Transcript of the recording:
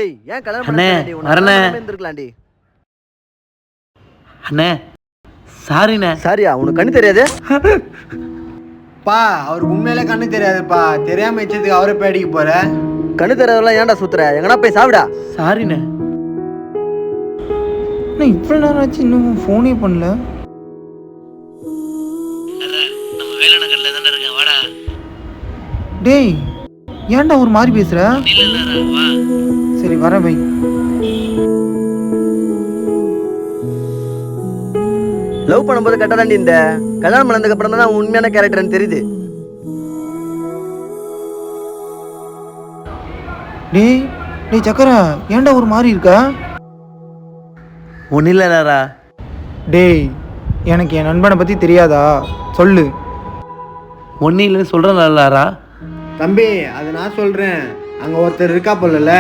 ஏய் ஏன் கல்யாணம் அண்ணே, பண்ணி வரண்ணே. இருந்திருக்கலாம்டி. அண்ணே சாரிண்ணே. சாரியா உனக்கு கண்ணு தெரியாது? பா அவருக்கு உண்மையிலே கண்ணு தெரியாதுப்பா. தெரியாம வச்சதுக்கு அவரை பேடிக்கு போற. கண்ணு தெரியாதெல்லாம் ஏன்டா சுத்துற? எங்கனா போய் சாப்பிடா. சாரிண்ணே. அண்ணா இவ்வளோ நேரம் ஆச்சு இன்னும் ஃபோனே பண்ணல. நம்ம வேலநகர்ல தானே இருக்கேன், வாடா. டேய் ஏன்டா ஒரு மாதிரி பேசுற? வா. சரி வரேன் பை. லவ் பண்ணும்போது கட்டதாண்டி இந்த கல்யாணம் பண்ணதுக்கு அப்புறம் தான் உண்மையான கேரக்டர்னு தெரியுது. டேய் டேய் சக்கரை ஏன்டா ஒரு மாதிரி இருக்கா? ஒன்றும் இல்லைடா. டேய் எனக்கு என் நண்பனை பற்றி தெரியாதா? சொல்லு. ஒன்றும் இல்லைன்னு சொல்கிறேன். தம்பி அதை நான் சொல்றேன். அங்க ஒருத்தர் இருக்கா போலல,